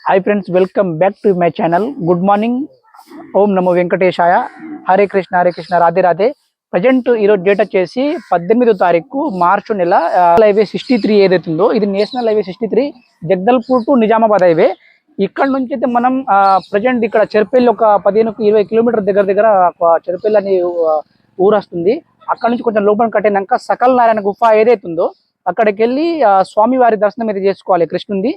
High friends welcome back to my channel good morning ఓం నమో వెంకటేశాయ హరే కృష్ణ రాధే రాధే ప్రజెంట్ ఈ రోజు డేట్ వచ్చేసి 18వ తారీఖు మార్చి నెల హైవే 63 ఏదైతుందో ఇది national highway 63 Jagdalpur to Nizamabad highway ఇక్కడ నుంచి అయితే మనం ప్రజెంట్ ఇక్కడ చెర్పల్లి ఒక 15-20 కిలోమీటర్ దగ్గర చెర్పల్లి అనే ఊరు వస్తుంది. అక్కడ నుంచి కొంచెం లోపల కట్టినాక సకల నారాయణ గుఫ ఏదైతుందో అక్కడికి వెళ్ళి స్వామివారి దర్శనం అయితే చేసుకోవాలి. కృష్ణుంది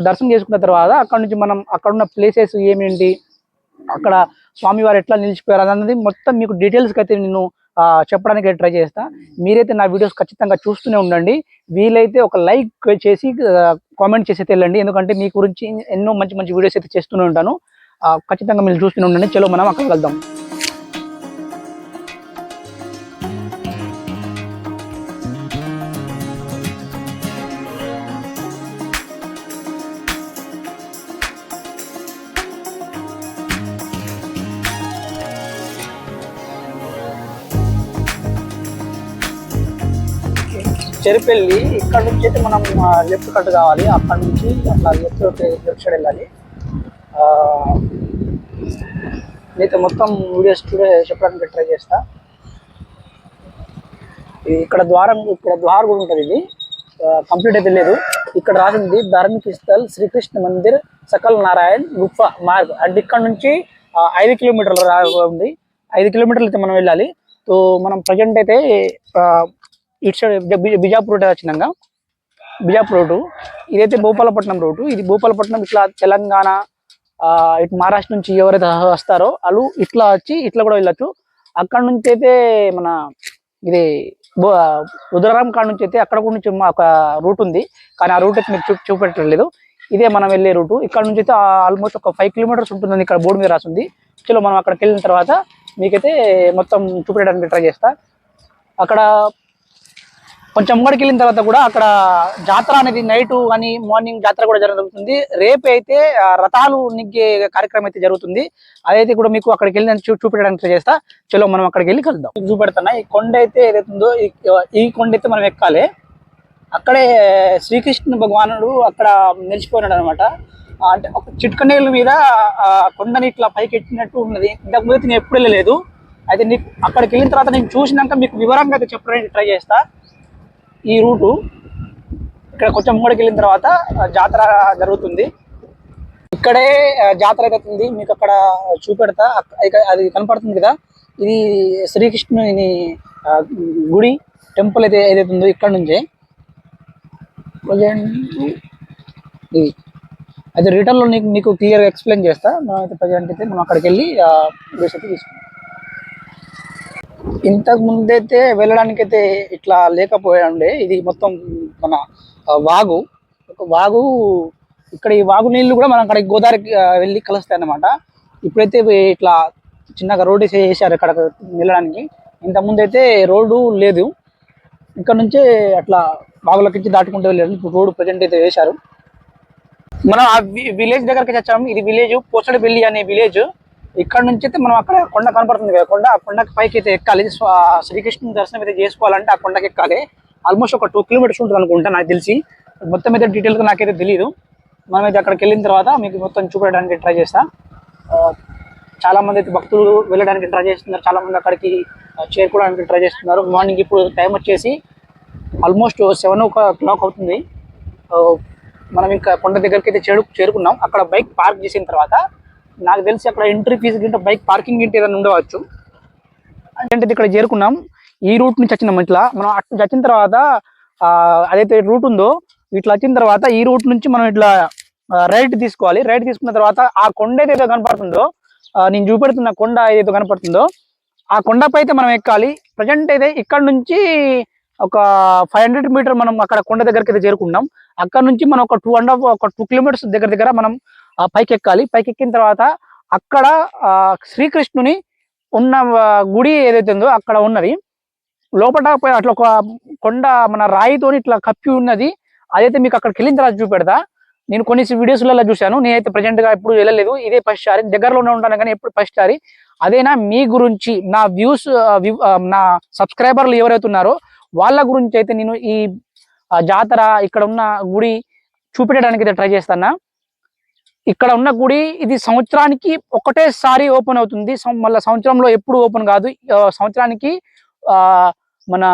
దర్శనం చేసుకున్న తర్వాత అక్కడ నుంచి మనం అక్కడ ఉన్న ప్లేసెస్ ఏమేంటి అక్కడ స్వామివారు ఎట్లా నిలిచిపోయారు అన్నది మొత్తం మీకు డీటెయిల్స్కి అయితే నేను చెప్పడానికి ట్రై చేస్తా. మీరైతే నా వీడియోస్ ఖచ్చితంగా చూస్తూనే ఉండండి. వీలైతే ఒక లైక్ చేసి కామెంట్ చేసి అయితే వెళ్ళండి, ఎందుకంటే మీ గురించి ఎన్నో మంచి మంచి వీడియోస్ అయితే చేస్తూనే ఉంటాను. ఖచ్చితంగా మీరు చూస్తూనే ఉండండి. చలో మనం అక్కడికి వెళ్దాం. చెరుపెల్లి ఇక్కడ నుంచి అయితే మనం లెఫ్ట్ కట్ కావాలి. అక్కడ నుంచి అట్లా లెఫ్ట్ సైడ్ వెళ్ళాలి. నేనైతే మొత్తం వీడియోస్ చెప్పడానికి ట్రై చేస్తా. ఇక్కడ ద్వారం కూడా ఉంటుంది. ఇది కంప్లీట్ అయితే లేదు. ఇక్కడ రాసింది ధార్మిక స్థల్ శ్రీకృష్ణ మందిర్ సకల్ నారాయణ్ గుఫ మార్గ్ అంటే ఇక్కడ నుంచి 5 కిలోమీటర్లు ఉంది. 5 కిలోమీటర్లు అయితే మనం వెళ్ళాలి. సో మనం ప్రజెంట్ అయితే ఇటు సైడ్ బిజాపూర్ రోడ్ వచ్చినాక బిజాపూర్ రోడ్డు ఇదైతే భూపాలపట్నం రోడ్డు. ఇది భూపాలపట్నం ఇట్లా తెలంగాణ ఇటు మహారాష్ట్ర నుంచి ఎవరైతే వస్తారో వాళ్ళు ఇట్లా వచ్చి ఇట్లా కూడా వెళ్ళొచ్చు. అక్కడ నుంచి అయితే మన ఇది రుద్రరాం కాడ నుంచి అయితే అక్కడ కూడా నుంచి ఒక రూట్ ఉంది, కానీ ఆ రూట్ అయితే మీకు చూపెట్టలేదు. ఇదే మనం వెళ్ళే రూటు. ఇక్కడ నుంచి అయితే ఆల్మోస్ట్ ఒక 5 కిలోమీటర్స్ ఉంటుందని ఇక్కడ బోర్డు మీద రాసింది. చలో మనం అక్కడికి వెళ్ళిన తర్వాత మీకైతే మొత్తం చూపెట్టడానికి ట్రై చేస్తా. అక్కడ కొంచెం ముంగడికి వెళ్ళిన తర్వాత కూడా అక్కడ జాతర అనేది నైట్ అని మార్నింగ్ జాతర కూడా జరుగుతుంది. రేపు అయితే రథాలు నిగ్గే కార్యక్రమం అయితే జరుగుతుంది. అదైతే కూడా మీకు అక్కడికి వెళ్ళి చూపెట్టడానికి ట్రై చేస్తా. చలో మనం అక్కడికి వెళ్ళి కలుద్దాం. చూపెడుతున్నా ఈ కొండ అయితే ఏదైతుందో ఈ కొండ అయితే మనం ఎక్కాలి. అక్కడే శ్రీకృష్ణ భగవానుడు అక్కడ నిలిచిపోయినాడు అనమాట. అంటే ఒక చిట్కనేళ్ళ మీద కొండని ఇట్లా పైకి ఎట్టినట్టు ఉన్నది. ఇంతకుముందు నేను ఎప్పుడు వెళ్ళలేదు. అయితే నీకు అక్కడికి వెళ్ళిన తర్వాత నేను చూసినాక మీకు వివరంగా అయితే చెప్పడానికి ట్రై చేస్తా. ఈ రూటు ఇక్కడ కొంచెం ముంగడికి వెళ్ళిన తర్వాత జాతర జరుగుతుంది. ఇక్కడే జాతర అవుతుంది. మీకు అక్కడ చూపెడతా. అది కనపడుతుంది కదా, ఇది శ్రీకృష్ణుని గుడి టెంపుల్ అయితే ఏదైతుందో ఇక్కడ నుంచే ఇది అయితే రిటర్న్లో మీకు క్లియర్గా ఎక్స్ప్లెయిన్ చేస్తా. మనమైతే ప్రజెంట్ అయితే మనం అక్కడికి వెళ్ళి వీడియోస్ అయితే తీసుకుంటాం. ఇంతకు ముందైతే వెళ్ళడానికి అయితే ఇట్లా లేకపోయాడే. ఇది మొత్తం మన వాగు, ఒక వాగు. ఇక్కడ ఈ వాగు నీళ్లు కూడా మనం అక్కడికి గోదావరికి వెళ్ళి కలుస్తాయి అన్నమాట. ఇప్పుడైతే ఇట్లా చిన్నగా రోడ్డు వేసారు ఇక్కడ వెళ్ళడానికి. ఇంతకుముందు అయితే రోడ్డు లేదు. ఇక్కడ నుంచే అట్లా వాగులకి దాటుకుంటూ వెళ్ళారు. ఇప్పుడు రోడ్డు ప్రజెంట్ అయితే వేశారు. మనం ఆ విలేజ్ దగ్గరికి వచ్చాము. ఇది విలేజ్ పోచడపల్లి అనే విలేజ్. ఇక్కడ నుంచి అయితే మనం అక్కడ కొండ కనపడుతుంది కదా, కొండ. ఆ కొండకి పైకి అయితే ఎక్కాలి. శ్రీకృష్ణుని దర్శనం అయితే చేసుకోవాలంటే ఆ కొండకి ఎక్కాలి. ఆల్మోస్ట్ ఒక 2 కిలోమీటర్స్ ఉంటుంది అనుకుంటా నాకు తెలిసి. మొత్తం అయితే డీటెయిల్గా నాకైతే తెలియదు. మనమైతే అక్కడికి వెళ్ళిన తర్వాత మీకు మొత్తం చూపెట్టడానికి ట్రై చేస్తా. చాలా మంది అయితే భక్తులు వెళ్ళడానికి ట్రై చేస్తున్నారు. చాలా మంది అక్కడికి చేరుకోవడానికి ట్రై చేస్తున్నారు. మార్నింగ్ ఇప్పుడు టైం వచ్చేసి ఆల్మోస్ట్ 7 o'clock అవుతుంది. మనం ఇంకా కొండ దగ్గరికి అయితే చేరుకున్నాం. అక్కడ బైక్ పార్క్ చేసిన తర్వాత నాకు తెలిసి అక్కడ ఎంట్రీ ఫీజు గింట బైక్ పార్కింగ్ గింట ఏదైనా ఉండవచ్చు. అంటే ఇక్కడ చేరుకున్నాం. ఈ రూట్ నుంచి వచ్చినాం. ఇట్లా మనం అటు వచ్చిన తర్వాత అదైతే రూట్ ఉందో ఇట్లా వచ్చిన తర్వాత ఈ రూట్ నుంచి మనం ఇట్లా రైట్ తీసుకోవాలి. రైట్ తీసుకున్న తర్వాత ఆ కొండ ఏదైతే కనపడుతుందో, నేను చూపెడుతున్న కొండ ఏదైతే కనపడుతుందో ఆ కొండపై అయితే మనం ఎక్కాలి. ప్రజెంట్ అయితే ఇక్కడ నుంచి ఒక 500 మీటర్ మనం అక్కడ కొండ దగ్గరికి అయితే చేరుకున్నాం. అక్కడ నుంచి మనం ఒక 2 కిలోమీటర్స్ దగ్గర మనం పైకి ఎక్కాలి. పైకి ఎక్కిన తర్వాత అక్కడ శ్రీకృష్ణుని ఉన్న గుడి ఏదైతే ఉందో అక్కడ ఉన్నది. లోపల అట్లా ఒక కొండ మన రాయితోని ఇట్లా కప్పి ఉన్నది. అదైతే మీకు అక్కడికి వెళ్ళిన తర్వాత చూపెడతా. నేను కొన్ని వీడియోస్లలో చూశాను. నేనైతే ప్రజెంట్ గా ఎప్పుడు వెళ్ళలేదు. ఇదే ఫస్ట్ సారి. దగ్గరలోనే ఉంటాను కానీ ఎప్పుడు ఫస్ట్ సారి. అదేనా మీ గురించి నా వ్యూస్ నా సబ్స్క్రైబర్లు ఎవరైతే ఉన్నారో వాళ్ళ గురించి అయితే నేను ఈ జాతర ఇక్కడ ఉన్న గుడి చూపెట్టడానికి అయితే ట్రై చేస్తాను. ఇక్కడ ఉన్న గుడి ఇది సంవత్సరానికి ఒకటేసారి ఓపెన్ అవుతుంది. మళ్ళీ సంవత్సరంలో ఎప్పుడు ఓపెన్ కాదు. సంవత్సరానికి మన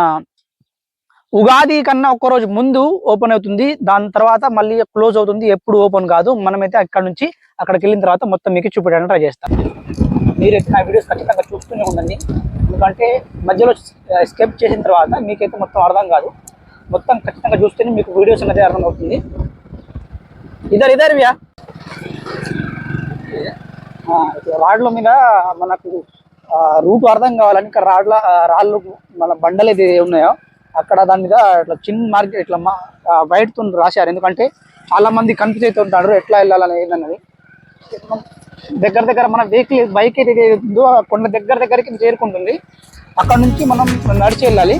ఉగాది కన్నా ఒక్క రోజు ముందు ఓపెన్ అవుతుంది. దాని తర్వాత మళ్ళీ క్లోజ్ అవుతుంది. ఎప్పుడు ఓపెన్ కాదు. మనమైతే అక్కడ నుంచి అక్కడికి వెళ్ళిన తర్వాత మొత్తం మీకు చూపించడానికి ట్రై చేస్తాం. మీరు నా వీడియోస్ ఖచ్చితంగా చూస్తూనే ఉండండి. ఎందుకంటే మధ్యలో స్కిప్ చేసిన తర్వాత మీకైతే మొత్తం అర్థం కాదు. మొత్తం ఖచ్చితంగా చూస్తేనే మీకు వీడియోస్ అనేది అర్థం అవుతుంది. ఇద్దరు వ్యా రాడ్ల మీద మనకు రూట్ అర్థం కావాలని ఇక్కడ రాళ్ళు మన బండలు ఏది ఉన్నాయో అక్కడ దాని మీద ఇట్లా చిన్న మార్కెట్ ఇట్లా వైట్ తో రాశారు. ఎందుకంటే చాలా మంది కన్ఫ్యూజ్ అవుతుంటారు ఎట్లా వెళ్ళాలని ఏదన్నది. దగ్గర మన వెహికల్ బైక్ ఏదైతే ఉందో కొండ దగ్గరికి చేరుకుంటుంది. అక్కడ నుంచి మనం నడిచి వెళ్ళాలి.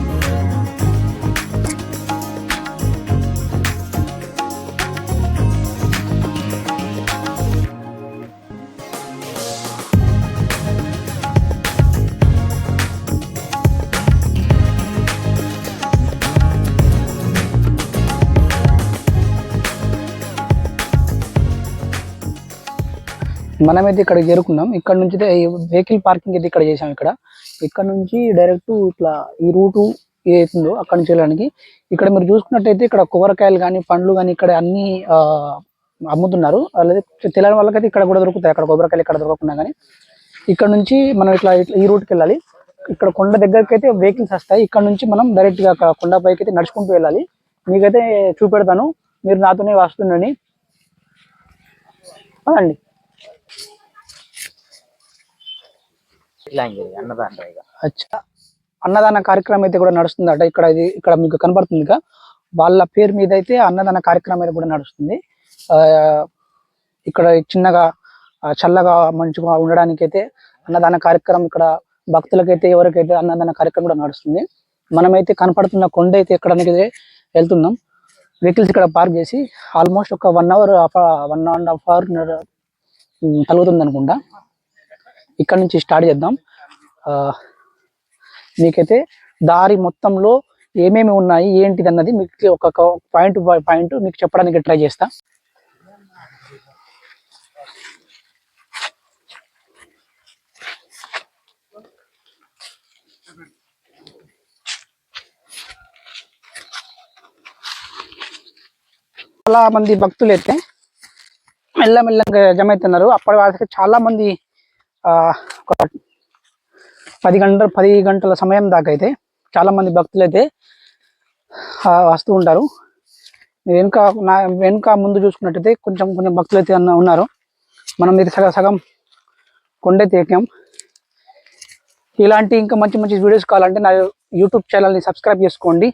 మనమైతే ఇక్కడ చేరుకున్నాం. ఇక్కడ నుంచి వెహికల్ పార్కింగ్ అయితే ఇక్కడ చేసాం. ఇక్కడ నుంచి డైరెక్ట్ ఇట్లా ఈ రూటు ఏదైతుందో అక్కడ నుంచి వెళ్ళడానికి. ఇక్కడ మీరు చూసుకున్నట్టయితే ఇక్కడ కొబ్బరికాయలు కానీ పండ్లు కానీ ఇక్కడ అన్ని అమ్ముతున్నారు. అలాగే తెలియని వాళ్ళకైతే ఇక్కడ కూడా దొరుకుతాయి. అక్కడ కొబ్బరికాయలు ఇక్కడ దొరకకుండా కానీ ఇక్కడ నుంచి మనం ఇట్లా ఈ రూట్కి వెళ్ళాలి. ఇక్కడ కొండ దగ్గరికి అయితే వెహికల్స్ వస్తాయి. ఇక్కడ నుంచి మనం డైరెక్ట్ గా అక్కడ కొండ పైకి అయితే నడుచుకుంటూ వెళ్ళాలి. మీకైతే చూపెడతాను, మీరు నాతోనే వస్తుండండి. అండి అన్నదాన కార్యక్రమం అయితే కూడా నడుస్తుంది ఇక్కడ మీకు కనబడుతుంది. వాళ్ళ పేరు మీద అయితే అన్నదాన కార్యక్రమం అయితే కూడా నడుస్తుంది. ఇక్కడ చిన్నగా చల్లగా మంచిగా ఉండడానికి అయితే అన్నదాన కార్యక్రమం ఇక్కడ భక్తులకైతే ఎవరికైతే అన్నదాన కార్యక్రమం కూడా నడుస్తుంది. మనమైతే కనపడుతున్న కొండ అయితే ఎక్కడానికి వెళ్తున్నాం. వెహికల్స్ ఇక్కడ పార్క్ చేసి ఆల్మోస్ట్ ఒక 1 hour 1.5 hour కలుగుతుంది అనుకుంటా. ఇక్కడ నుంచి స్టార్ట్ చేద్దాం. మీకైతే దారి మొత్తంలో ఏమేమి ఉన్నాయి ఏంటిది అన్నది మీకు ఒక పాయింట్ బై పాయింట్ మీకు చెప్పడానికి ట్రై చేస్తా. చాలా మంది భక్తులు అయితే మెల్లమెల్లగా జమైతున్నారు. అప్పటి వాళ్ళకి చాలా మంది ఒక 10 గంటల సమయం దాకా అయితే చాలా మంది భక్తులు అయితే వస్తూ ఉంటారు. వెనుక ముందు చూసుకున్నట్టయితే కొంచెం భక్తులు అయితే ఉన్నారు. మనం ఇది సగం కొండైతే ఎక్కాం. ఇలాంటి ఇంకా మంచి వీడియోస్ కావాలంటే నా యూట్యూబ్ ఛానల్ని సబ్స్క్రైబ్ చేసుకోండి,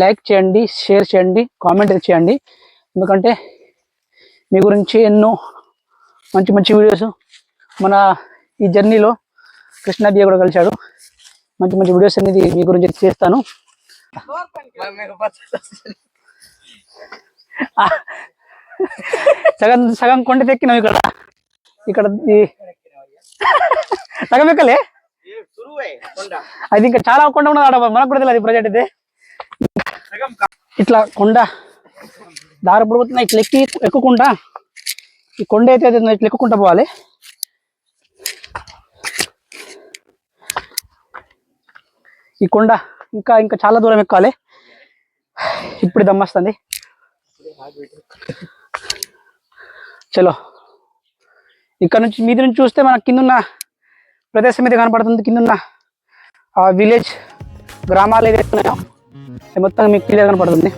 లైక్ చేయండి, షేర్ చేయండి, కామెంట్ చేయండి. ఎందుకంటే మీ గురించి ఎన్నో మంచి వీడియోస్ మన ఈ జర్నీలో కృష్ణాజీ కూడా కలిశాడు. మంచి వీడియోస్ అనేది మీ గురించి చేస్తాను. సగం కొండ ఎక్కినాం. ఇక్కడ సగం ఎక్కలే, అది ఇంకా చాలా కొండ ఉన్నది. మనకు కూడా తెలియదు ప్రాజెక్ట్ అయితే. ఇట్లా కొండ దారి పడిపోతున్నా ఇట్లా ఎక్కుకుంటా ఈ కొండ అయితే ఇట్లా ఎక్కుకుంటా పోవాలి. ఈ కొండ ఇంకా చాలా దూరం ఎక్కాలి. ఇప్పుడు దమ్మస్తుంది. చలో, ఇక్కడ నుంచి మీది నుంచి చూస్తే మనకు కిందున్న ప్రదేశం మీద కనపడుతుంది. కిందున్న విలేజ్ గ్రామాలు ఏదైతే ఉన్నాయో మొత్తం మీకు క్లియర్ కనపడుతుంది.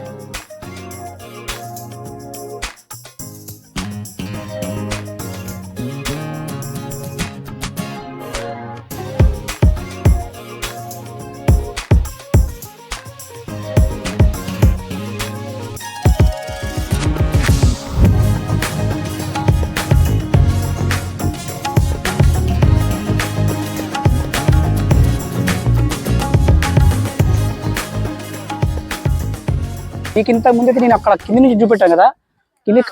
మీకు ఇంతకు ముందైతే నేను అక్కడ కింద నుంచి చూపెట్టాను కదా,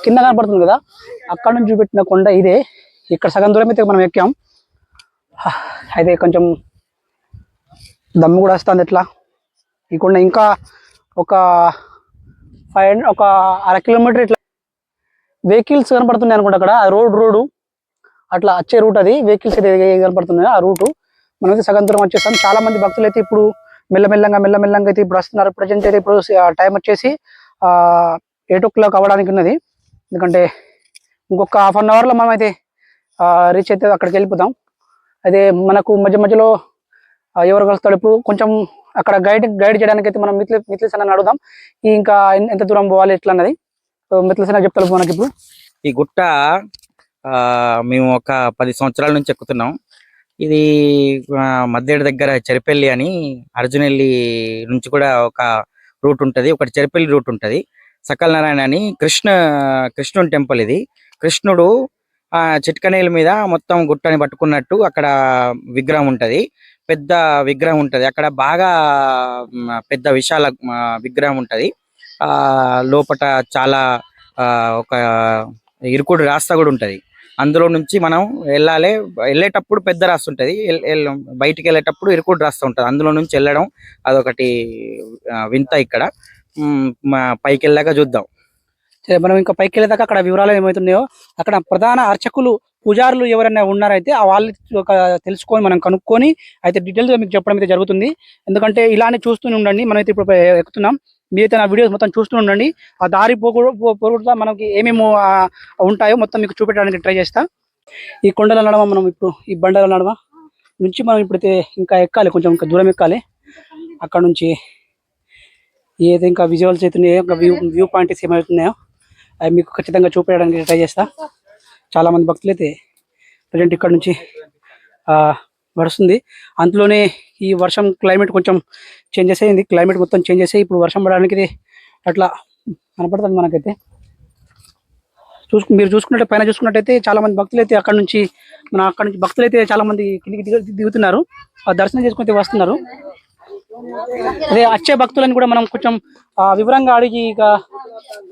కింద కనపడుతుంది కదా, అక్కడ నుంచి చూపెట్టిన కొండ ఇదే. ఇక్కడ సగం దూరం అయితే మనం ఎక్కాం. అయితే కొంచెం దమ్ము కూడా వస్తుంది. ఎట్లా ఈ కొండ ఇంకా ఒక 1/2 కిలోమీటర్ ఇట్లా వెహికల్స్ కనపడుతున్నాయి అనుకుంటా అక్కడ రోడ్డు అట్లా వచ్చే రూట్ అది వెహికల్స్ అయితే కనపడుతున్నాయి ఆ రూటు. మనమైతే సగం దూరం వచ్చేస్తాం. చాలా మంది భక్తులు అయితే ఇప్పుడు మెల్లమెల్లంగా అయితే ఇప్పుడు వస్తున్నారు. ప్రజెంట్ అయితే ఇప్పుడు టైం వచ్చేసి 8 o'clock అవ్వడానికి ఉన్నది. ఎందుకంటే ఇంకొక ½ an hour లో మనం అయితే రీచ్ అయితే అక్కడికి వెళ్ళిపోతాం. అదే మనకు మధ్యలో ఎవరు కలుస్తాడు ఇప్పుడు కొంచెం అక్కడ గైడ్ చేయడానికి అయితే మనం మిత్లిస్ అని అడుగుదాం. ఇంకా ఎంత దూరం పోవాలి ఎట్లా అన్నది మిత్లిస్ అని చెప్తారు మనకి. ఇప్పుడు ఈ గుట్ట మేము ఒక 10 సంవత్సరాల నుంచి ఎక్కుతున్నాం. ఇది మద్దేడు దగ్గర చెరిపల్లి అని అర్జునెల్లి నుంచి కూడా ఒక రూట్ ఉంటది, ఒకటి చెరిపల్లి రూట్ ఉంటది. సకల నారాయణ అని కృష్ణుని టెంపుల్ ఇది. కృష్ణుడు చిట్కనేల మీద మొత్తం గుట్టని పట్టుకున్నట్టు అక్కడ విగ్రహం ఉంటది, పెద్ద విగ్రహం ఉంటది. అక్కడ బాగా పెద్ద విశాల విగ్రహం ఉంటది. లోపట చాలా ఒక ఇరుకుడు రాస్తా కూడా ఉంటది. అందులో నుంచి మనం వెళ్ళేటప్పుడు పెద్ద రాస్తా ఉంటది, బయటికి వెళ్ళేటప్పుడు ఇరుకుడు రాస్తా ఉంటది. అందులో నుంచి వెళ్ళడం అదొకటి వింత. ఇక్కడ పైకి వెళ్ళాక చూద్దాం. మనం ఇంకా పైకి వెళ్ళేదాకా అక్కడ వివరాలు ఏమవుతున్నాయో, అక్కడ ప్రధాన అర్చకులు పూజారులు ఎవరైనా ఉన్నారైతే వాళ్ళు తెలుసుకొని మనం కనుక్కొని అయితే డీటెయిల్గా మీకు చెప్పడం అయితే జరుగుతుంది. ఎందుకంటే ఇలానే చూస్తూనే ఉండండి. మనమైతే ఇప్పుడు ఎక్కుతున్నాం, మీరైతే నా వీడియోస్ మొత్తం చూస్తూ ఉండండి. ఆ దారి పోకుండా మనకి ఏమేమో ఉంటాయో మొత్తం మీకు చూపెట్టడానికి ట్రై చేస్తా. ఈ కొండల నడమ మనం ఇప్పుడు ఈ బండల నడమ నుంచి మనం ఇప్పుడైతే ఇంకా ఎక్కాలి, కొంచెం ఇంకా దూరం ఎక్కాలి. అక్కడ నుంచి ఏదైతే ఇంకా విజువల్స్ అవుతున్నాయో, ఇంకా వ్యూ పాయింట్స్ ఏమవుతున్నాయో అవి మీకు ఖచ్చితంగా చూపించడానికి ట్రై చేస్తా. చాలా మంది భక్తులు అయితే ప్రజెంట్ ఇక్కడ నుంచి వస్తుంది. అందులోనే ఈ వర్షం క్లైమేట్ కొంచెం చేంజెస్ అయ్యింది, క్లైమేట్ మొత్తం చేంజెస్ అయ్యి ఇప్పుడు వర్షం పడడానికి అట్లా కనపడుతుంది మనకైతే. మీరు చూసుకున్నట్టు పైన చూసుకున్నట్టయితే చాలా మంది భక్తులు అయితే అక్కడ నుంచి భక్తులు అయితే చాలా మంది కిందికి దిగుతున్నారు, దర్శనం చేసుకుని వస్తున్నారు. అదే వచ్చే భక్తులని కూడా మనం కొంచెం వివరంగా అడిగి ఇక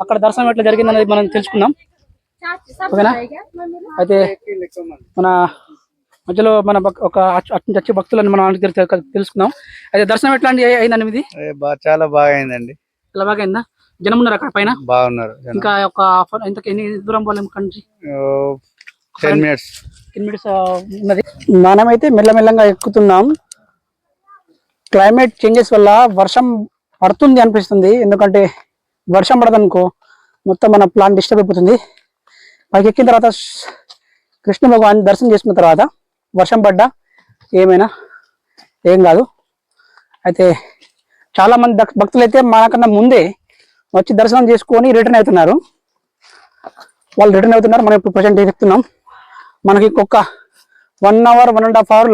అక్కడ దర్శనం ఎట్లా జరిగింది అనేది మనం తెలుసుకుందాం. ఓకేనా? అయితే మన మధ్యలో మన ఒక వచ్చే భక్తులను మనం తెలుసుకుందాం. అయితే దర్శనం ఎట్లా అయిందండి మీది? చాలా బాగా అయిందండి. చాలా బాగా అయిందా? జనం ఉన్నారు అక్కడ పైన? బాగున్నారు. ఇంకా ఒక ఎన్ని దూరం పోలేము ఇక్కడ నుంచి? 10 minutes ఉన్నది. మనమైతే మెల్లమెల్లంగా ఎక్కుతున్నాం. క్లైమేట్ చేంజెస్ వల్ల వర్షం పడుతుంది అనిపిస్తుంది. ఎందుకంటే వర్షం పడదనుకో మొత్తం మన ప్లాన్ డిస్టర్బ్ అయిపోతుంది. పైకి ఎక్కిన తర్వాత కృష్ణ భగవాన్ దర్శనం చేసుకున్న తర్వాత వర్షం పడ్డా ఏమైనా ఏం కాదు. అయితే చాలా మంది భక్తులు అయితే మనకన్నా ముందే వచ్చి దర్శనం చేసుకొని రిటర్న్ అవుతున్నారు. మనం ఇప్పుడు ప్రజెంట్ ఎక్కుతున్నాం. మనకి ఇంకొక 1 hour 1.5 hour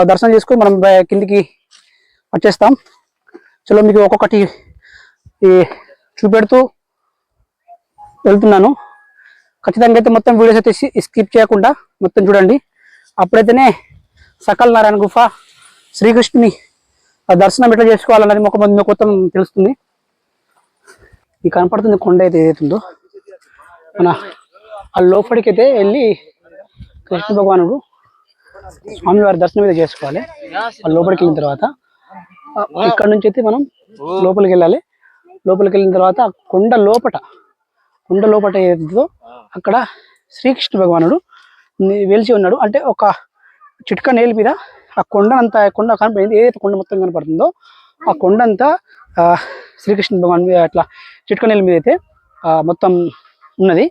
దర్శనం చేసుకొని మనం కిందికి వచ్చేస్తాం. చలో మీకు ఒక్కొక్కటి చూపెడుతూ వెళ్తున్నాను. ఖచ్చితంగా అయితే మొత్తం వీడియోస్ అయితే స్కిప్ చేయకుండా మొత్తం చూడండి. అప్పుడైతేనే సకల నారాయణ గుఫ శ్రీకృష్ణుని దర్శనం ఎట్లా చేసుకోవాలన్నది మీకు మొత్తం తెలుస్తుంది. ఈ కనపడుతుంది కొండ అయితే ఏదైతుందో మన ఆ లోపలికి అయితే వెళ్ళి కృష్ణ భగవానుడు స్వామివారి దర్శనం అయితే చేసుకోవాలి. లోపలికి వెళ్ళిన తర్వాత ఇక్కడ నుంచి అయితే మనం లోపలికి వెళ్ళాలి. లోపలికి వెళ్ళిన తర్వాత కొండ లోపట ఏదో అక్కడ శ్రీకృష్ణ భగవానుడు వెలిచి ఉన్నాడు. అంటే ఒక చిట్క నేల మీద ఆ కొండ కనపడింది. ఏదైతే కొండ మొత్తం కనపడుతుందో ఆ కొండ అంతా శ్రీకృష్ణ భగవాన్ అట్లా చిట్క నేల మీద అయితే మొత్తం ఉన్నది.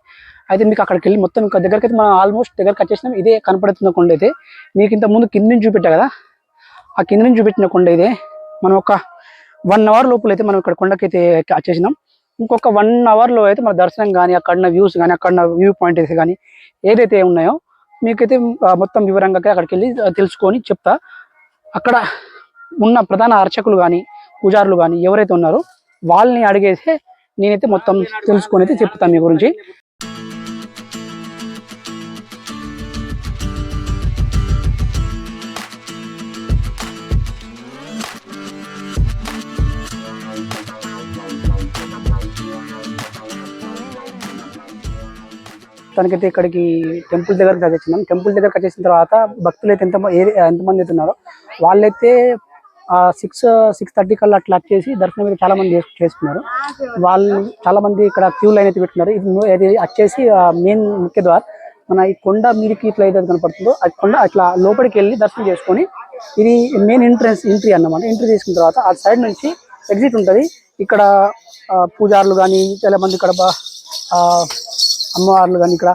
అయితే మీకు అక్కడికి వెళ్ళి మొత్తం ఇంకా దగ్గరికి అయితే మనం ఆల్మోస్ట్ దగ్గరకు వచ్చేసినాం. ఇదే కనపడుతున్న కొండ అయితే మీకు ఇంత ముందు కింద నుంచి చూపెట్టా కదా, ఆ కింద నుంచి చూపెట్టిన కొండ ఇదే. మనం ఒక 1 hour లోపల అయితే మనం ఇక్కడ కొండకి అయితే వచ్చేసినాం. ఇంకొక 1 hour అయితే మన దర్శనం కానీ అక్కడ వ్యూస్ కానీ అక్కడ వ్యూ పాయింట్ అయితే కానీ ఏదైతే ఉన్నాయో మీకైతే మొత్తం వివరంగా అక్కడికి వెళ్ళి తెలుసుకొని చెప్తా. అక్కడ ఉన్న ప్రధాన అర్చకులు కానీ పూజారులు కానీ ఎవరైతే ఉన్నారో వాళ్ళని అడిగేసి నేనైతే మొత్తం తెలుసుకొని అయితే చెప్తాను మీ గురించి. తనకైతే ఇక్కడికి టెంపుల్ దగ్గరకు వచ్చేసినాం. టెంపుల్ దగ్గరకు వచ్చేసిన తర్వాత భక్తులు అయితే ఎంతమంది అయితే ఉన్నారో వాళ్ళైతే 6:30 కల్లా అట్లా వచ్చేసి దర్శనం అయితే చాలా మంది చేసుకున్నారు. వాళ్ళు చాలా మంది ఇక్కడ క్యూ లైన్ అయితే పెట్టినారు. ఇది వచ్చేసి మెయిన్ ముఖ్య ద్వారం. మన ఈ కొండ మీదకి ఇట్లా ఏదైతే కనపడుతుందో ఆ కొండ అట్లా లోపలికి వెళ్ళి దర్శనం చేసుకొని ఇది మెయిన్ ఎంట్రీ అన్నమాట. ఎంట్రీ చేసుకున్న తర్వాత ఆ సైడ్ నుంచి ఎగ్జిట్ ఉంటుంది. ఇక్కడ పూజారులు కానీ చాలా మంది ఇక్కడ అమ్మవార్లు కానీ ఇక్కడ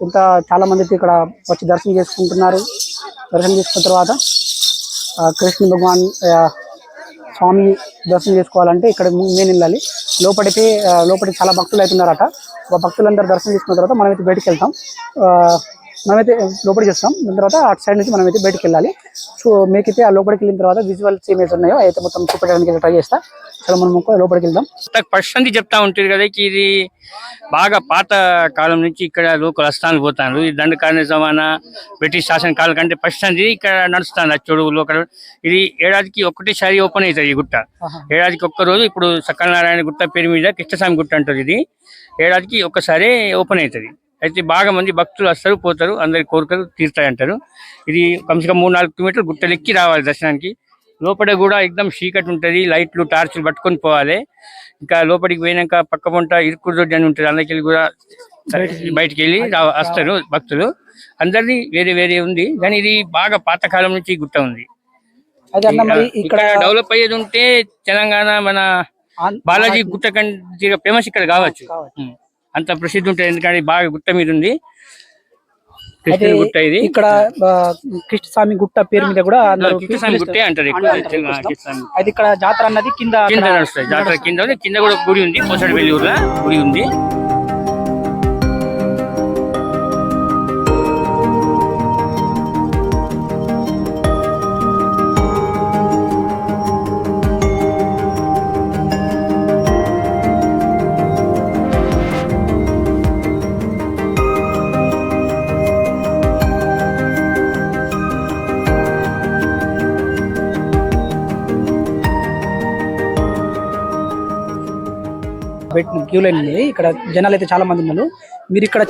ఇంత చాలా మంది అయితే ఇక్కడ వచ్చి దర్శనం చేసుకుంటున్నారు. దర్శనం చేసుకున్న తర్వాత కృష్ణ భగవాన్ స్వామి దర్శనం చేసుకోవాలంటే ఇక్కడ మెయిన్ వెళ్ళాలి. లోపలికి చాలా భక్తులు అవుతున్నారట. భక్తులందరూ దర్శనం చేసుకున్న తర్వాత మనమైతే బయటకు వెళ్తాం. మనమైతే లోపలికి వస్తాం. దాని తర్వాత అటు సైడ్ నుంచి మనమైతే బయటకు వెళ్ళాలి. సో మీకైతే ఆ లోపలికి వెళ్ళిన తర్వాత విజువల్స్ ఏమైతే ఉన్నాయో అయితే మొత్తం చూపెట్టడానికి ట్రై చేస్తా. చాలా మనం లోపలికి వెళ్దాం. ఫస్ట్ నుంచి చెప్తా ఉంటుంది కదా, ఇది బాగా పాత కాలం నుంచి ఇక్కడ లోకల్ అస్థానాలు పోతాను. ఈ దండకారణ్య జమానా బ్రిటిష్ శాసన కాలం కంటే ఫస్ట్ నుంచి ఇక్కడ నడుస్తాను. అచ్చుడు లోకల్ ఇది ఏడాదికి ఒక్కటేసారి ఓపెన్ అవుతుంది. ఈ గుట్ట ఏడాదికి ఒక్క రోజు. ఇప్పుడు సత్యనారాయణ గుట్ట పేరు మీద కృష్ణస్వామి గుట్ట అంటుంది. ఇది ఏడాదికి ఒక్కసారి ఓపెన్ అవుతుంది. అయితే బాగా మంది భక్తులు వస్తారు, పోతారు, అందరి కోరికలు తీరుతాయి అంటారు. ఇది కమ్సే కమ్ 3-4 కిలోమీటర్లు గుట్టలెక్కి రావాలి దర్శనానికి. లోపల కూడా ఎక్దమ్ చీకటి ఉంటుంది. లైట్లు టార్చ్లు పట్టుకొని పోవాలి. ఇంకా లోపలికి పోయినాక పక్క పొంట ఇరుకు దొడ్డి అని ఉంటుంది. అందరికి కూడా బయటికి వెళ్ళి వస్తారు భక్తులు. అందరిది వేరే వేరే ఉంది, కానీ ఇది బాగా పాతకాలం నుంచి గుట్ట ఉంది. ఇక్కడ డెవలప్ అయ్యేది ఉంటే తెలంగాణ మన బాలాజీ గుట్ట కంటే ఫేమస్ ఇక్కడ కావచ్చు. అంత ప్రసిద్ధి ఉంటుంది, ఎందుకంటే బాగా గుట్ట మీద ఉంది. గుట్ట ఇది. ఇక్కడ కృష్ణస్వామి గుట్ట పేరు మీద కూడా కృష్ణస్వామి గుట్టే అంటారు. అయితే ఇక్కడ జాతర అన్నది కింద నడుస్తుంది. జాతర కింద కూడా గుడి ఉంది. కోసడి వెల్లూరులో గుడి ఉంది. క్యూ లైన్ ఉంది. ఇక్కడ జనాలు అయితే చాలా మంది ఉన్నారు. మీరు ఇక్కడ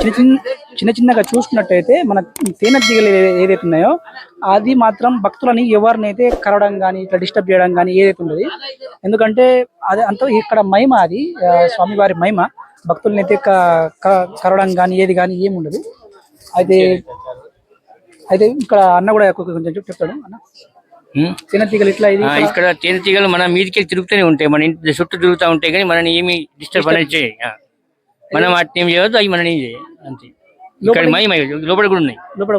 చిన్నగా చూసుకున్నట్టయితే మన తేనె తీగలు ఏదైతే ఉన్నాయో అది మాత్రం భక్తులని ఎవరినైతే కరవడం కానీ ఇట్లా డిస్టర్బ్ చేయడం కానీ ఏదైతే ఉండదు. ఎందుకంటే అది అంత ఇక్కడ మహిమ, అది స్వామివారి మహిమ. భక్తులని అయితే కరవడం కానీ ఏది కానీ ఏమి ఉండదు. అయితే ఇక్కడ అన్న కూడా కొంచెం చెప్తాడు. అన్న తేనెటీగలు ఇట్లా ఇక్కడ తేనెటీగలు మన మీదికి తిరుగుతూనే ఉంటాయి. మన ఇంటి చుట్టూ తిరుగుతూ ఉంటాయి, కానీ మనని ఏమి డిస్టర్బ్ అనేది చేయి. మనం వాటిని ఏం చేయవద్దు, అవి మనని చేయి అంతే. ఇక్కడ లోపల కూడా ఉన్నాయి. లోపల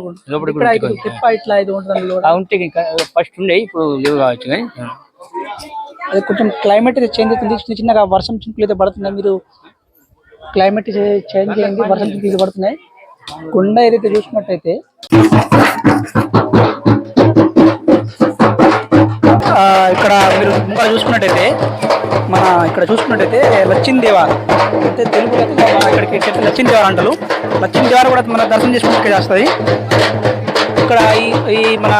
కూడా ఉంటే ఫస్ట్ ఉండే, ఇప్పుడు లేవు కావచ్చు. కానీ అది కొంచెం క్లైమేట్ అయితే చేంజ్ అవుతుంది. చిన్నగా వర్షం చినుకులు అయితే పడుతున్నాయి. మీరు క్లైమేట్ చేంజ్ అయింది, వర్షం చినుకులు పడుతున్నాయి. కొండ ఏదైతే చూసినట్టయితే ఇక్కడ మీరు ఇంకా చూసుకున్నట్టయితే ఇక్కడ చూసుకున్నట్టయితే లచ్చిందేవ అంటే తెలుగులో ఇక్కడికి లచ్చిందేవ అంటారు. లచ్చిందేవ కూడా మన దర్శనం చేసుకుంటే వస్తుంది. ఇక్కడ ఈ మన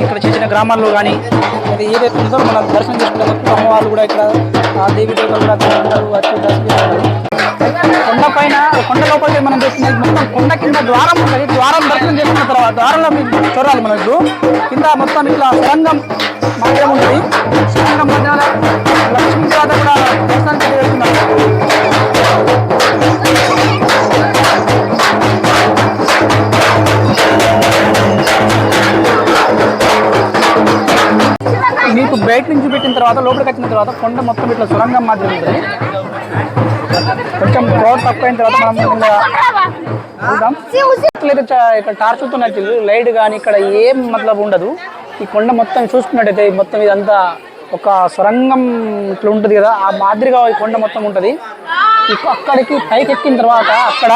ఇక్కడ చిన్న గ్రామాల్లో కానీ అది ఏదైతే ఉందో మనం దర్శనం చేసుకుంటే అమ్మవాళ్ళు కూడా ఇక్కడ దేవి దేవతలు కూడా ఉంటారు, వచ్చి దర్శనం చేసుకుంటారు. కొండ లోపలికి మనం చూస్తున్నది మొత్తం కొండ కింద ద్వారం ఉంటుంది. ద్వారం దర్శనం చేసుకున్న తర్వాత ద్వారంలో మీరు చూడాలి. మనకు కింద మొత్తం ఇట్లా సొరంగం మాత్రం ఉంటుంది. సొరంగం మధ్యాహ్న లక్ష్మీ దేవత కూడా దర్శనానికి వెళ్తున్నారు. మీకు బయట నుంచి పెట్టిన తర్వాత లోపలికి వచ్చిన తర్వాత కొండ మొత్తం ఇట్లా సొరంగం మాత్రం ఉంటుంది. కొంచెం క్రౌడ్ తక్కువైన తర్వాత మనం వెళ్దాం. ఇక్కడ టార్చులతో నచ్చింది లైట్ కానీ ఇక్కడ ఏం మతలబ్ ఉండదు. ఈ కొండ మొత్తం చూసుకున్నట్టయితే మొత్తం ఇదంతా ఒక సొరంగం ఇట్లా ఉంటుంది కదా, ఆ మాదిరిగా ఈ కొండ మొత్తం ఉంటుంది. అక్కడికి పైకి ఎక్కిన తర్వాత అక్కడ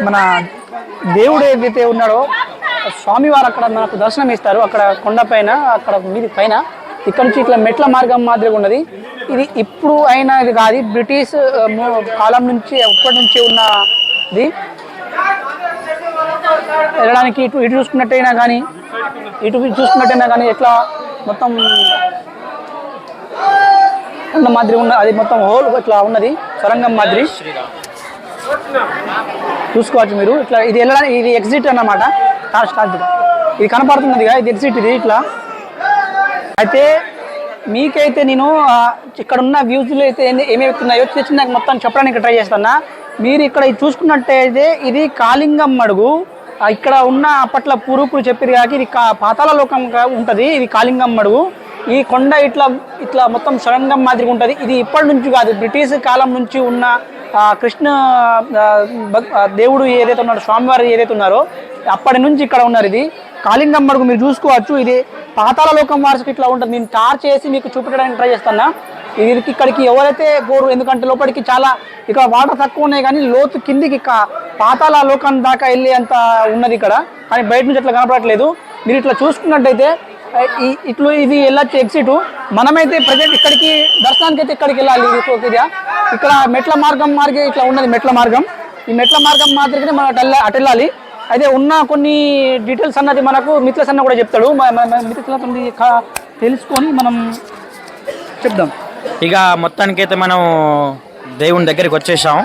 మన దేవుడు ఏదైతే ఉన్నాడో స్వామివారు అక్కడ మనకు దర్శనం ఇస్తారు. అక్కడ కొండ పైన, అక్కడ మీది పైన ఇక్కడ నుంచి ఇట్లా మెట్ల మార్గం మాదిరిగా ఉన్నది. ఇది ఇప్పుడు అయినా ఇది కాదు, బ్రిటిష్ కాలం నుంచి ఎప్పటి నుంచి ఉన్నది. వెళ్ళడానికి ఇటు చూసుకున్నట్టయినా కానీ ఎట్లా మొత్తం ఉన్న మాదిరి ఉన్న అది మొత్తం హోల్ ఇట్లా ఉన్నది సొరంగం మాదిరి చూసుకోవచ్చు మీరు. ఇట్లా ఇది వెళ్ళడానికి ఇది ఎగ్జిట్ అన్నమాట. ఇది కనపడుతున్నదిగా, ఇది ఎగ్జిట్. ఇది ఇట్లా అయితే మీకైతే నేను ఇక్కడ ఉన్న వ్యూస్లో అయితే ఏమేమిస్తున్నాయో చిన్న చిన్న మొత్తం చెప్పడానికి ట్రై చేస్తున్నా. మీరు ఇక్కడ చూసుకున్నట్టయితే ఇది కాళింగం మడుగు. ఇక్కడ ఉన్న అప్పట్లో పూర్వీకులు చెప్పారు కాక ఇది పాతాళ లోకంగా ఉంటుంది. ఇది కాళింగం మడుగు. ఈ కొండ ఇట్లా ఇట్లా మొత్తం సొరంగం మాదిరిగా ఉంటుంది. ఇది ఇప్పటి నుంచి కాదు, బ్రిటిష్ కాలం నుంచి ఉన్న కృష్ణ దేవుడు ఏదైతే ఉన్నారో, స్వామివారు ఏదైతే ఉన్నారో అప్పటి నుంచి ఇక్కడ ఉన్నారు. ఇది కాళింగం మడుగు మీరు చూసుకోవచ్చు. ఇది పాతాళ లోకం వారసుకి ఇట్లా ఉంటుంది. నేను టార్ చేసి మీకు చూపించడానికి ట్రై చేస్తున్నా. ఇది ఇక్కడికి ఎవరైతే పోరు, ఎందుకంటే లోపలికి చాలా ఇక్కడ వాటర్ తక్కువ ఉన్నాయి, కానీ లోతు కిందికి పాతాళ లోకం దాకా వెళ్ళే అంత ఉన్నది ఇక్కడ. కానీ బయట నుంచి అట్లా కనపడట్లేదు. మీరు ఇట్లా చూసుకున్నట్టయితే ఇట్లు ఇది వెళ్ళొచ్చు ఎగ్జిట్. మనమైతే ప్రజెంట్ ఇక్కడికి దర్శనానికి అయితే ఇక్కడికి వెళ్ళాలి. ఇక్కడ మెట్ల మార్గం ఇట్లా ఉన్నది మెట్ల మార్గం. ఈ మెట్ల మార్గం మాదిరిగానే మనం అటు వెళ్ళాలి. అయితే ఉన్న కొన్ని డీటెయిల్స్ అన్నది మనకు మిత్రస్ అన్న కూడా చెప్తాడు. మిత్రులతో తెలుసుకొని మనం చెప్దాం. ఇక మొత్తానికైతే మనం దేవుని దగ్గరికి వచ్చేసాం.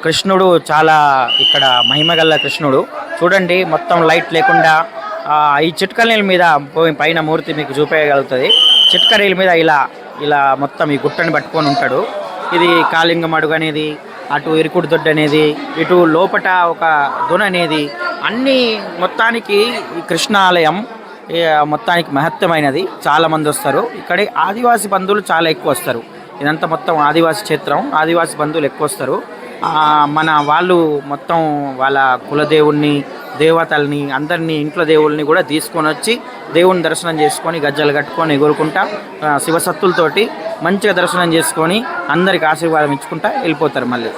కృష్ణుడు చాలా ఇక్కడ మహిమగల్ల కృష్ణుడు. చూడండి, మొత్తం లైట్ లేకుండా ఈ చిట్క నీళ్ళ మీద పైన మూర్తి మీకు చూపేయగలుగుతుంది. చిట్క నీళ్ళ మీద ఇలా మొత్తం ఈ గుట్టని పట్టుకొని ఉంటాడు. ఇది కాళింగం అడుగు అనేది, అటు ఇరుకుడు దొడ్డు అనేది, ఇటు లోపట ఒక దొన అనేది, అన్నీ మొత్తానికి ఈ కృష్ణాలయం మొత్తానికి మహత్యమైనది. చాలామంది వస్తారు. ఇక్కడ ఆదివాసీ బంధువులు చాలా ఎక్కువ వస్తారు. ఇదంతా మొత్తం ఆదివాసీ క్షేత్రం. ఆదివాసీ బంధువులు ఎక్కువ వస్తారు. మన వాళ్ళు మొత్తం వాళ్ళ కులదేవుణ్ణి, దేవతల్ని, అందరినీ, ఇంట్లో దేవుళ్ళని కూడా తీసుకొని వచ్చి దేవుని దర్శనం చేసుకొని గజ్జలు కట్టుకొని ఎగురుకుంటా శివసత్తులతోటి మంచిగా దర్శనం చేసుకొని అందరికి ఆశీర్వాదం ఇచ్చుకుంటా వెళ్ళిపోతారు. మళ్ళీ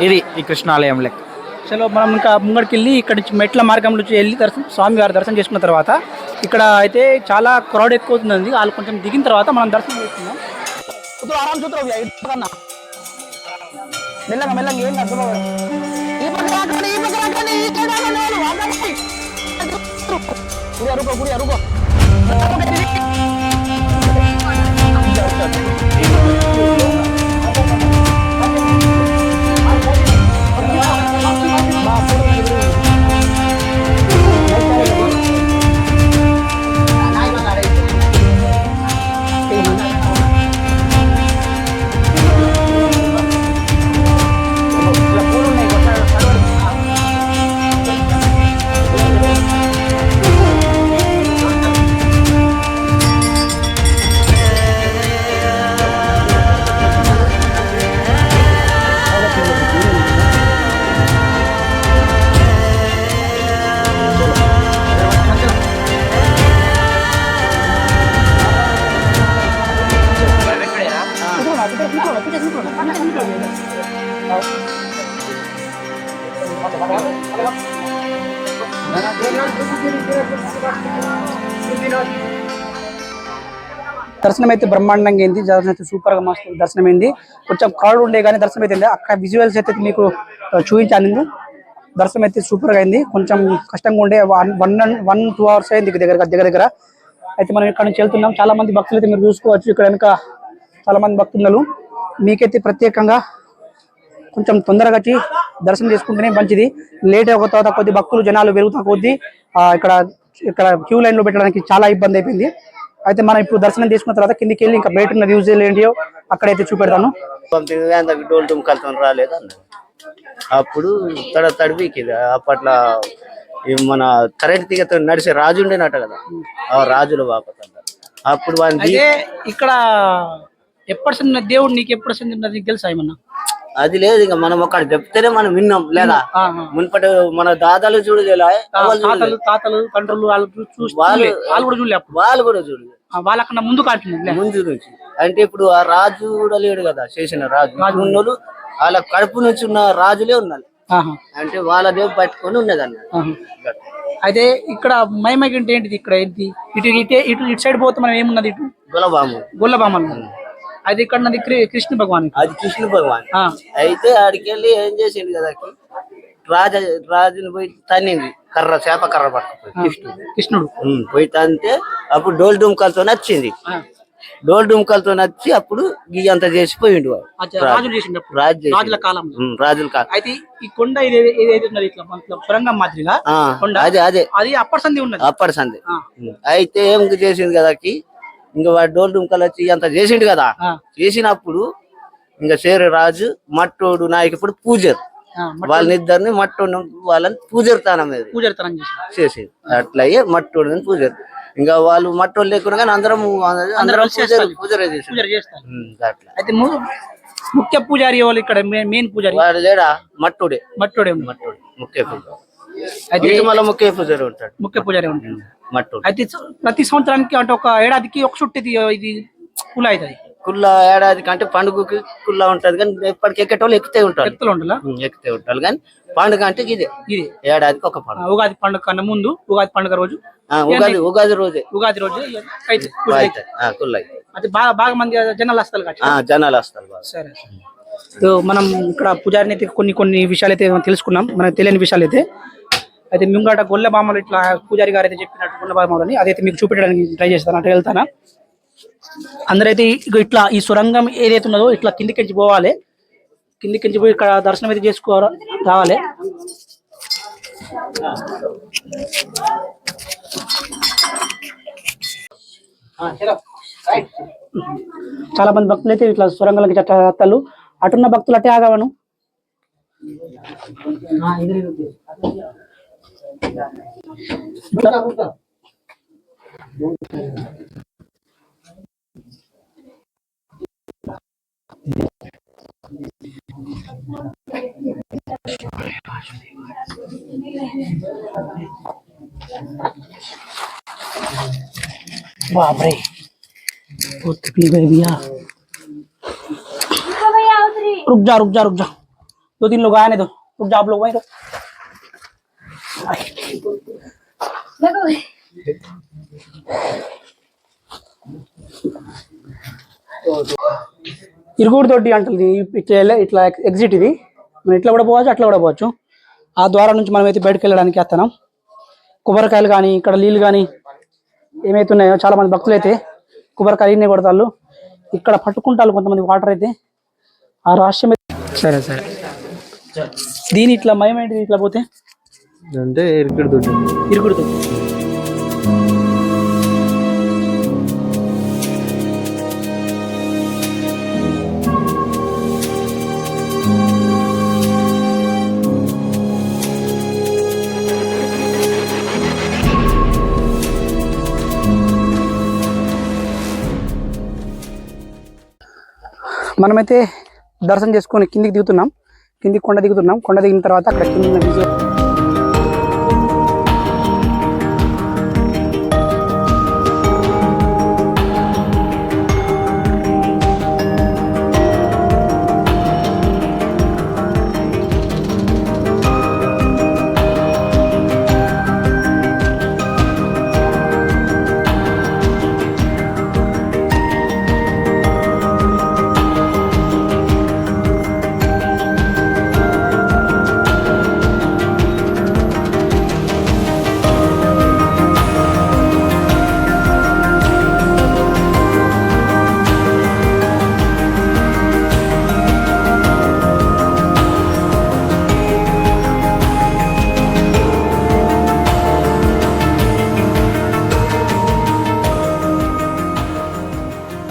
ఇది ఈ కృష్ణాలయం లెక్క. చలో మనం ఇంకా ముంగడికి వెళ్ళి ఇక్కడ నుంచి మెట్ల మార్గం నుంచి వెళ్ళి స్వామివారి దర్శనం చేసుకున్న తర్వాత ఇక్కడ అయితే చాలా క్రౌడ్ ఎక్కువ అవుతుంది. వాళ్ళు కొంచెం దిగిన తర్వాత మనం దర్శనం చేసుకున్నాం. ఆరాం చూద్దాం, మెల్లగా మెల్లగా ఏం అరుగో దర్శనం అయితే బ్రహ్మాండంగా అయింది. దర్శనం అయితే సూపర్గా మస్తు దర్శనం అయింది. కొంచెం క్రౌడ్ ఉండే కానీ దర్శనం అయితే అక్కడ విజువల్స్ అయితే మీకు చూపించాను. దర్శనం అయితే సూపర్గా అయింది. కొంచెం కష్టంగా ఉండే 1-2 hours అయింది దగ్గర. అయితే మనం ఇక్కడ నుంచి వెళ్తున్నాం. చాలా మంది భక్తులు అయితే మీరు చూసుకోవచ్చు. ఇక్కడ వెనుక చాలా మంది భక్తులు. మీకైతే ప్రత్యేకంగా కొంచెం తొందరగా వచ్చి దర్శనం చేసుకుంటేనే మంచిది. లేట్ అయిన తర్వాత కొద్ది భక్తులు జనాలు పెరుగుతా కొద్ది ఇక్కడ క్యూ లైన్ లో పెట్టడానికి చాలా ఇబ్బంది అయిపోయింది. అయితే మనం ఇప్పుడు దర్శనం చేసుకున్న తర్వాత కిందికి వెళ్ళి ఇంకా బయట ఉన్న వ్యూస్ ఏంటియో అక్కడైతే చూపెడతాను. డోల్ డుమ్కలతో రాలేదన్న అప్పుడు తడిపికి అప్పట్లో మన కరెంట్ తీగతో నడిచే రాజు ఉండేనట కదా, ఆ రాజుల బాపత అప్పుడు ఇక్కడ ఎప్పటి దేవుడు నీకు ఎప్పుడు తెలుసా ఏమన్నా? అది లేదు, ఇంకా మనం అక్కడ చెప్తేనే మనం విన్నాం. లేదా మున్పటి మన దాదాలు చూడలే, తాతలు తండ్రులు వాళ్ళు కూడా చూడలేదు. వాళ్ళకన్నా ముందు ముందు నుంచి అంటే ఇప్పుడు ఆ రాజు కూడా లేడు కదా, చేసిన రాజు ఉన్నోళ్ళు వాళ్ళ కడుపు నుంచి ఉన్న రాజులే ఉన్నారు. అంటే వాళ్ళ దేవు పట్టుకొని ఉన్నది అన్న. అయితే ఇక్కడ మైమగంటే ఏంటిది? ఇక్కడ ఏంటి ఇటు సైడ్ పోతే మనం ఏమున్నది? ఇటు గొల్లబామ. అది ఇక్కడ ఉన్నది కృష్ణ భగవాన్. అది కృష్ణ భగవాన్. అయితే ఆడికి వెళ్ళి ఏం చేసిండు కదా, రాజుని పోయి తన్నింది చేప కర్ర పట్టుకుపోయి కృష్ణుడు పోయి తంతే అప్పుడు డోల్ డుమ్కలతో నచ్చింది. డోల్ డుమ్కలతో నచ్చి అప్పుడు గీ అంతా చేసిపోయిండు రాజుల కాలం. అయితే ఈ కొండ సొరంగం మాదిరిగా అదే అది అప్పటి సంధి ఉన్నది. అప్పటి సంధి అయితే ఏం చేసింది కదా, ఇంకా వాడు డోల్ డుంకలు వచ్చి అంత చేసిండు కదా. చేసినప్పుడు ఇంకా షేరు రాజు మట్టోడు నాయకు ఇప్పుడు పూజారు వాళ్ళిద్దరిని మట్టోడు వాళ్ళని పూజారుతానం చేసి అట్లాగే మట్టోడు పూజారు. ఇంకా వాళ్ళు మట్టోళ్ళు లేకుండా కానీ అందరం పూజారే చేస్తారు. అయితే ముఖ్య పూజారి వాళ్ళు ఇక్కడ మెయిన్ పూజారి వాడు లేడా మట్టోడే మట్టోడే ముఖ్య పూజారి. అయితే మళ్ళీ ముఖ్య పూజారి ఉంటాడు. ముఖ్య పూజారి ఉంటాడు మట్టోడు. అయితే ప్రతి సంవత్సరానికి అంటే ఒక ఏడాదికి ఒక చుట్టూ ఇది కుల అవుతుంది. కుల్ల ఏడాదికి అంటే పండుగకి కుల్ల ఉంటది కానీ ఎప్పటికి ఎక్కేటోళ్ళు ఎక్కుతే ఉంటారు ఎక్కితే ఉంటారు కానీ పండుగ అంటే ఇది ఏడాదికి ఒక పండుగ. ఉగాది పండుగ కన్నా ముందు ఉగాది పండుగ రోజు ఉగాది రోజే ఉగాది రోజు కుల్ల అయితే బాగా మంది జనాలు వస్తారు జనాలు వస్తారు. సరే మనం ఇక్కడ పూజారిని అయితే కొన్ని విషయాలు అయితే తెలుసుకున్నాం, మనకు తెలియని విషయాలు అయితే. అయితే ముంగట గొల్ల బామ్మలు ఇట్లా పూజారి గారు అయితే చెప్పినట్టు గొల్ల బామ్మలని అదైతే మీకు చూపించడానికి ట్రై చేస్తాను. అంటే వెళ్తానా అందరైతే ఇట్లా ఈ సొరంగం ఏదైతే ఉన్నదో ఇట్లా కిందికించి పోవాలి, కిందికించి పోయి ఇక్కడ దర్శనం అయితే రావాలి. చాలా మంది భక్తులు అయితే ఇట్లా సొరంగాలకి చట్టాలు అటున్న భక్తులు అట్టే ఆగవను. बाप रे बहुत तकलीफ है भैया। रुक जा 2-3 लोग आने दो, रुक जा आप लोग वहीं रुक। ఇరుగుడు తోటి అంటుంది ఇట్లా ఎగ్జిట్ ఇది. మనం ఇట్లా కూడా పోవచ్చు అట్లా కూడా పోవచ్చు. ఆ ద్వారం నుంచి మనం అయితే బయటకు వెళ్ళడానికి వస్తున్నాం. కొబ్బరికాయలు కానీ ఇక్కడ నీళ్ళు కానీ ఏమైతే ఉన్నాయో చాలా మంది భక్తులు అయితే కొబ్బరికాయలు కొడతారు, ఇక్కడ పట్టుకుంటారు కొంతమంది వాటర్ అయితే. ఆ రహస్యం సరే దీని ఇట్లా మయమేంటిది ఇట్లా పోతే అంటే ఇరుగుడు తోటి మనమైతే దర్శనం చేసుకొని కిందికి దిగుతున్నాం. కొండ దిగిన తర్వాత అక్కడ కింద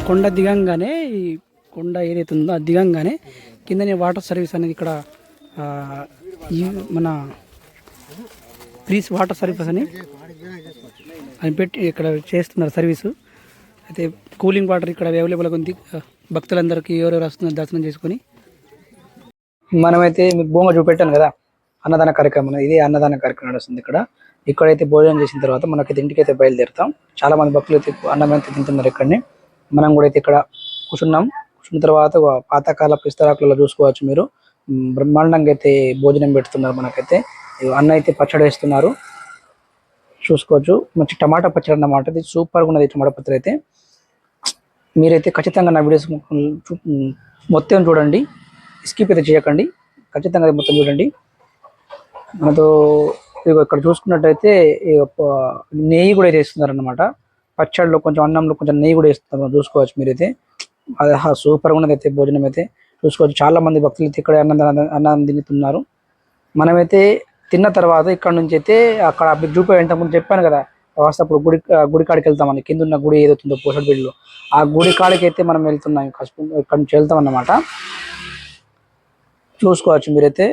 కొండ దిగంగానే ఈ కొండ ఏదైతే ఉందో అది దిగంగానే కిందనే వాటర్ సర్వీస్ అనేది ఇక్కడ ఈ మన ప్రీస్ వాటర్ సర్వీస్ అని పెట్టి ఇక్కడ చేస్తున్నారు సర్వీసు. అయితే కూలింగ్ వాటర్ ఇక్కడ అవైలబుల్గా ఉంది భక్తులందరికీ. ఎవరెవరు వస్తున్నారు దర్శనం చేసుకొని. మనమైతే మీకు బొమ్మ చూపెట్టాను కదా అన్నదాన కార్యక్రమం, ఇది అన్నదాన కార్యక్రమం నడుస్తుంది ఇక్కడ. ఇక్కడైతే భోజనం చేసిన తర్వాత మనకైతే ఇంటికైతే బయలుదేరుతాం. చాలా మంది భక్తులు అయితే అన్నం అయితే తింటున్నారు ఇక్కడనే. మనం కూడా అయితే ఇక్కడ కూర్చున్న తర్వాత పాతకాల పిస్తరాకులలో చూసుకోవచ్చు మీరు. బ్రహ్మాండంగా అయితే భోజనం పెడుతున్నారు మనకైతే. అన్న అయితే పచ్చడి వేస్తున్నారు చూసుకోవచ్చు. మంచి టమాటా పచ్చడి అన్నమాట. ఇది సూపర్గా ఉన్నది టమాటా పచ్చడి అయితే. మీరైతే ఖచ్చితంగా నా వీడియోస్ మొత్తం చూడండి, స్కిప్ అయితే చేయకండి, ఖచ్చితంగా మొత్తం చూడండి. మనతో ఇక్కడ చూసుకున్నట్టయితే నెయ్యి కూడా అయితే ఇస్తున్నారు అన్నమాట. పచ్చడిలో కొంచెం అన్నంలో కొంచెం నెయ్యి కూడా వేస్తున్నారు చూసుకోవచ్చు మీరైతే. అది సూపర్గా ఉన్నది అయితే భోజనం అయితే చూసుకోవచ్చు. చాలా మంది భక్తులు అయితే ఇక్కడ అన్నం తింటున్నారు. మనమైతే తిన్న తర్వాత ఇక్కడ నుంచి అయితే అక్కడ చూపే ఇంతకుముందు చెప్పాను కదా అప్పుడు గుడి కాడికి వెళ్తామని కింద ఉన్న గుడి ఏదవుతుందో పోసడిపల్లిలో ఆ గుడి కాడికి అయితే మనం వెళ్తున్నాం ఇక్కడ నుంచి వెళ్తాం అన్నమాట. చూసుకోవచ్చు మీరైతే.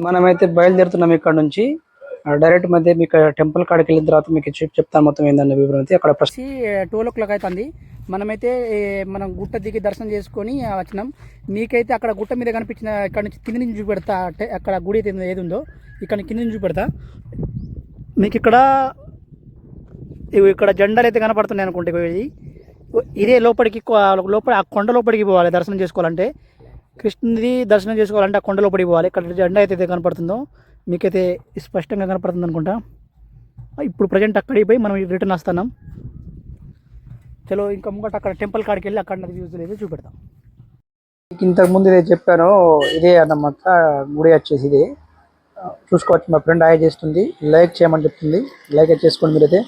మనమైతే బయలుదేరుతున్నాం ఇక్కడ నుంచి డైరెక్ట్ మధ్య మీకు టెంపుల్ కాడికి వెళ్ళిన తర్వాత మీకు చెప్తాను మొత్తం ఏందన్న వివరం అయితే. అక్కడ 12 అవుతుంది. మనమైతే మనం గుట్ట దిగి దర్శనం చేసుకొని వచ్చినాం. మీకైతే అక్కడ గుట్ట మీద కనిపించిన ఇక్కడ నుంచి కింది నుంచి చూపెడతా. అక్కడ గుడి ఏది ఉందో ఇక్కడ కింది నుంచి చూపెడతా మీకు. ఇక్కడ జెండాలు అయితే కనపడుతున్నాయి అనుకుంటే ఇదే లోపలికి లోపల ఆ కొండ లోపలికి పోవాలి దర్శనం చేసుకోవాలంటే. కృష్ణుది దర్శనం చేసుకోవాలంటే ఆ కొండ లోపలికి పోవాలి. ఇక్కడ జెండా అయితే కనపడుతుందో మీకైతే స్పష్టంగా కనపడుతుంది అనుకుంటా. ఇప్పుడు ప్రజెంట్ అక్కడికి పోయి మనం రిటర్న్ వస్తున్నాం. చలో ఇంకా ముంగట అక్కడ టెంపుల్ కాడికి వెళ్ళి అక్కడ వ్యూస్ అయితే చూపెడతాం. ఇంతకుముందు ఇదే చెప్పాను, ఇదే అన్నమాట గుడి వచ్చేసి ఇదే. చూసుకోవచ్చు. మా ఫ్రెండ్ హాయ్ చేస్తుంది, లైక్ చేయమని చెప్తుంది. లైక్ చేసుకోండి మీరైతే.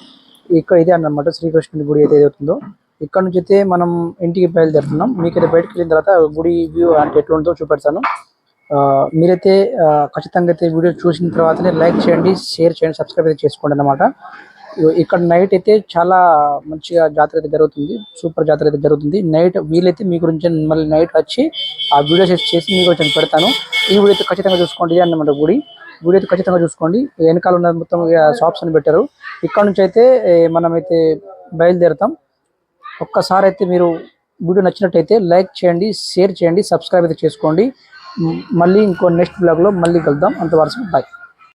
ఇక్కడ ఇదే అన్నమాట శ్రీకృష్ణుడి గుడి అయితే ఏదవుతుందో. ఇక్కడ నుంచి అయితే మనం ఇంటికి బయలుదేరుతున్నాం. మీకైతే బయటకు వెళ్ళిన తర్వాత గుడి వ్యూ అంటే ఎట్లా ఉంటుందో చూపెడతాను. మీరైతే ఖచ్చితంగా అయితే వీడియో చూసిన తర్వాతనే లైక్ చేయండి, షేర్ చేయండి, సబ్స్క్రైబ్ అయితే చేసుకోండి అన్నమాట. ఇక్కడ నైట్ అయితే చాలా మంచిగా జాతర అయితే జరుగుతుంది. సూపర్ జాతర అయితే జరుగుతుంది. నైట్ వీలైతే మీ గురించి మళ్ళీ నైట్ వచ్చి ఆ వీడియోస్ చేసి మీ గురించి పెడతాను. ఈ వీడియో అయితే ఖచ్చితంగా చూసుకోండి అన్నమాట. వీడియో అయితే ఖచ్చితంగా చూసుకోండి. వెనకాల ఉన్న మొత్తం షాప్స్ అని పెట్టారు. ఇక్కడ నుంచి అయితే మనమైతే బయలుదేరుతాం. ఒక్కసారి అయితే మీరు వీడియో నచ్చినట్టయితే లైక్ చేయండి, షేర్ చేయండి, సబ్స్క్రైబ్ అయితే చేసుకోండి. మళ్ళీ ఇంకో నెక్స్ట్ బ్లాగ్లో మళ్ళీ కలుద్దాం. అంతవరకు బాయ్.